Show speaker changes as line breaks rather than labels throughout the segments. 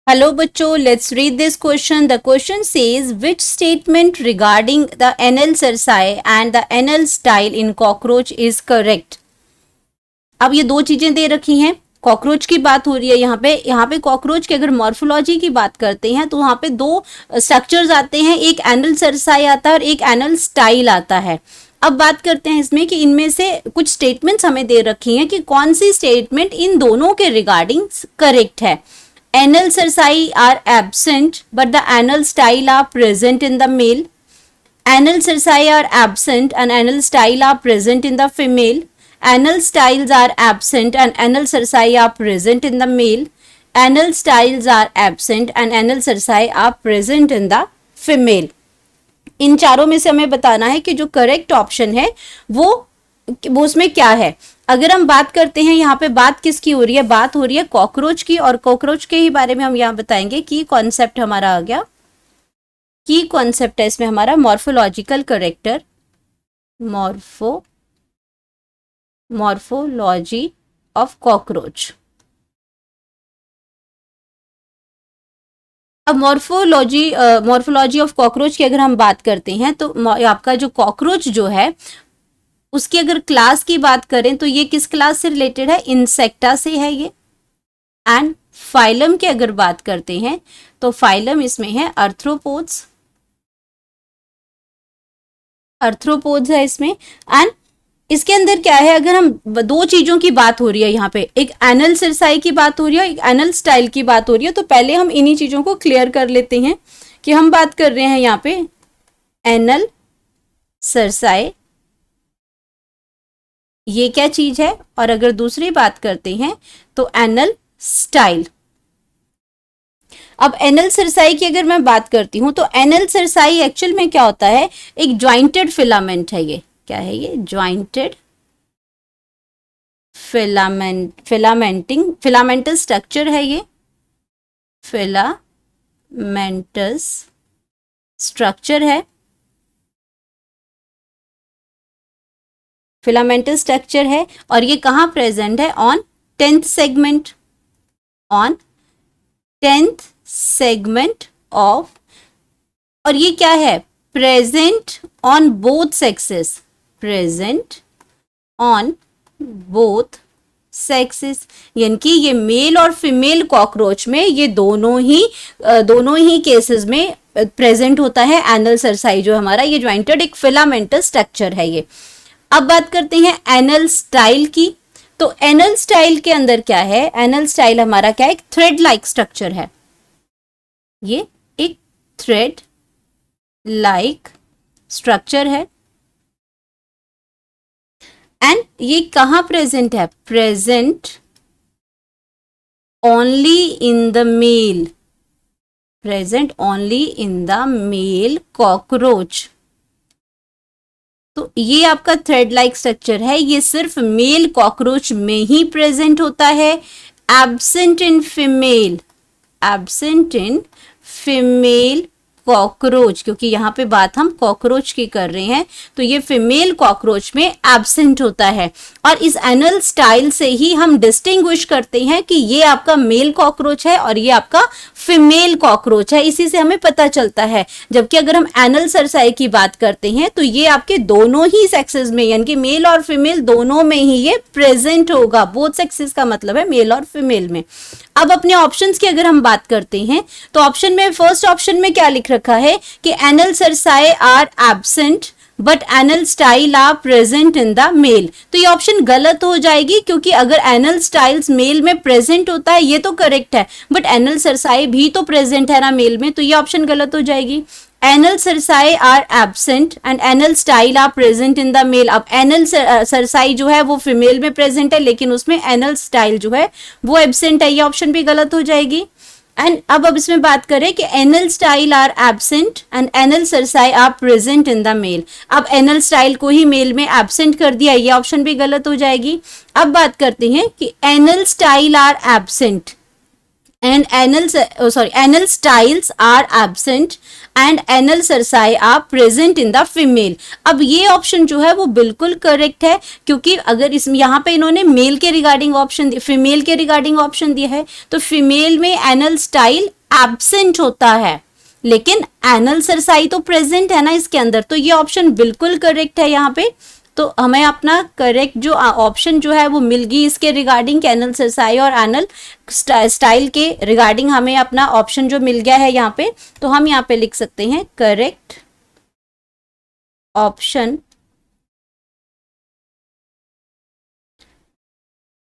Hello बच्चों, let's read this question. The question says which statement regarding the anal cerci and the anal style in cockroach is correct? अब ये दो चीजें दे रखी हैं, cockroach की बात हो रही है यहाँ पे कॉकरोच की अगर मॉर्फोलॉजी की बात करते हैं तो वहाँ पे दो स्ट्रक्चर्स आते हैं, एक एनल सरसाई आता है और एक एनल स्टाइल आता है। अब बात करते हैं इसमें कि इनमें से कुछ स्टेटमेंट्स हमें दे रखी हैं कि कौन सी स्टेटमेंट इन दोनों के रिगार्डिंग करेक्ट है। Anal cerci are absent, but the anal style are present in the male. Anal cerci are absent and anal style are present in the female. Anal styles are absent and anal cerci are present in the male. Anal styles are absent and anal cerci are present in the female. इन चारों में से हमें बताना है कि जो correct option है वो उसमें क्या है। अगर हम बात करते हैं यहाँ पे बात किसकी हो रही है, बात हो रही है कॉकरोच की, और कॉकरोच के ही बारे में हम यहाँ बताएंगे कि कॉन्सेप्ट हमारा आ गया। की कॉन्सेप्ट है इसमें हमारा morphological character, morphology of cockroach. अब मॉर्फोलॉजी ऑफ कॉकरोच की अगर हम बात करते हैं तो आपका जो कॉकरोच जो है उसकी अगर क्लास की बात करें तो ये किस क्लास से रिलेटेड है, इंसेक्टा से है ये। एंड फाइलम की अगर बात करते हैं तो फाइलम इसमें है आर्थ्रोपोड्स है इसमें। एंड इसके अंदर क्या है, अगर हम दो चीजों की बात हो रही है यहाँ पे, एक एनल सरसाई की बात हो रही है, एक एनल स्टाइल की बात हो रही है, तो पहले हम इन्हीं चीजों को क्लियर कर लेते हैं कि हम बात कर रहे हैं यहाँ पे एनल सरसाई, ये क्या चीज है, और अगर दूसरी बात करते हैं तो एनल स्टाइल। अब एनल सरसाई की अगर मैं बात करती हूं तो एनल सरसाई एक्चुअल में क्या होता है, एक ज्वाइंटेड फिलामेंट है। ये क्या है, ये ज्वाइंटेड फिलामेंटल स्ट्रक्चर है, ये फिलामेंटस स्ट्रक्चर है, फिलामेंटल स्ट्रक्चर है। और ये कहाँ प्रेजेंट है, on 10th segment, on 10th segment of, और ये क्या है, present on both sexes, present on both sexes, यानी कि ये मेल और फीमेल कॉकरोच में ये दोनों ही केसेस में प्रेजेंट होता है एनल सरसाई जो हमारा, ये ज्वाइंटेड एक फिलामेंटल स्ट्रक्चर है ये। अब बात करते हैं एनल स्टाइल की, तो एनल स्टाइल के अंदर क्या है, एनल स्टाइल हमारा क्या है, एक थ्रेड लाइक स्ट्रक्चर है, ये एक थ्रेड लाइक स्ट्रक्चर है। एंड ये कहां प्रेजेंट है, present only in the male, present only in the male cockroach. तो ये आपका थ्रेड लाइक स्ट्रक्चर है, ये सिर्फ मेल कॉकरोच में ही प्रेजेंट होता है, एब्सेंट इन फीमेल कॉकरोच, क्योंकि यहाँ पे बात हम कॉकरोच की कर रहे हैं तो ये फीमेल कॉकरोच में एब्सेंट होता है। और इस एनल स्टाइल से ही हम डिस्टिंग्विश करते हैं कि ये आपका मेल कॉकरोच है और ये आपका फीमेल कॉकरोच है, इसी से हमें पता चलता है। जबकि अगर हम एनल सरसाई की बात करते हैं तो ये आपके दोनों ही सेक्सेस में, यानी कि मेल और फीमेल दोनों में ही ये प्रेजेंट होगा, बोथ सेक्सेस का मतलब है मेल और फीमेल में। अब अपने ऑप्शंस की अगर हम बात करते हैं तो ऑप्शन में, फर्स्ट ऑप्शन में क्या लिख रखा है कि anal cerci are absent but anal style are present in the male, तो ये ऑप्शन गलत हो जाएगी, क्योंकि अगर एनल स्टाइल्स मेल में प्रेजेंट होता है ये तो करेक्ट है, बट एनल सरसाई भी तो प्रेजेंट है ना मेल में, तो ये ऑप्शन गलत हो जाएगी। Anal cerci are absent and anal style are present in the male. अब एनल सरसाई जो है वो फीमेल में प्रेजेंट है, लेकिन उसमें एनल स्टाइल जो है वो एब्सेंट है, ये ऑप्शन भी गलत हो जाएगी। एंड अब इसमें बात करें कि anal style are absent and anal cerci are present in the male, अब एनल स्टाइल को ही मेल में एब्सेंट कर दिया, ये ऑप्शन भी गलत हो जाएगी। अब बात करते हैं कि anal style are absent and anal styles are absent and anal cerci are present in the female। अब ये ऑप्शन जो है वो बिल्कुल करेक्ट है, क्योंकि अगर इसमें यहाँ पे इन्होंने मेल के रिगार्डिंग ऑप्शन, फीमेल के रिगार्डिंग ऑप्शन दिया है, तो फीमेल में एनल स्टाइल एब्सेंट होता है, लेकिन एनल सरसाई तो प्रेजेंट है ना इसके अंदर, तो ये ऑप्शन बिल्कुल करेक्ट है यहाँ पे। तो हमें अपना करेक्ट जो ऑप्शन जो है वो मिल गई इसके रिगार्डिंग, एनल सरसाई और एनल स्टाइल के रिगार्डिंग हमें अपना ऑप्शन जो मिल गया है यहाँ पे। तो हम यहाँ पे लिख सकते हैं करेक्ट ऑप्शन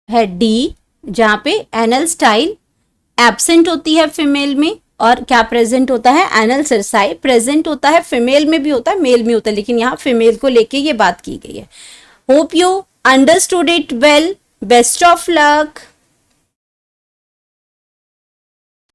है डी, जहाँ पे एनल स्टाइल एब्सेंट होती है फीमेल में, और क्या प्रेजेंट होता है, एनल सरसाई प्रेजेंट होता है, फीमेल में भी होता है मेल में होता है, लेकिन यहाँ फीमेल को लेके ये बात की गई है। Hope you understood it well, best of luck.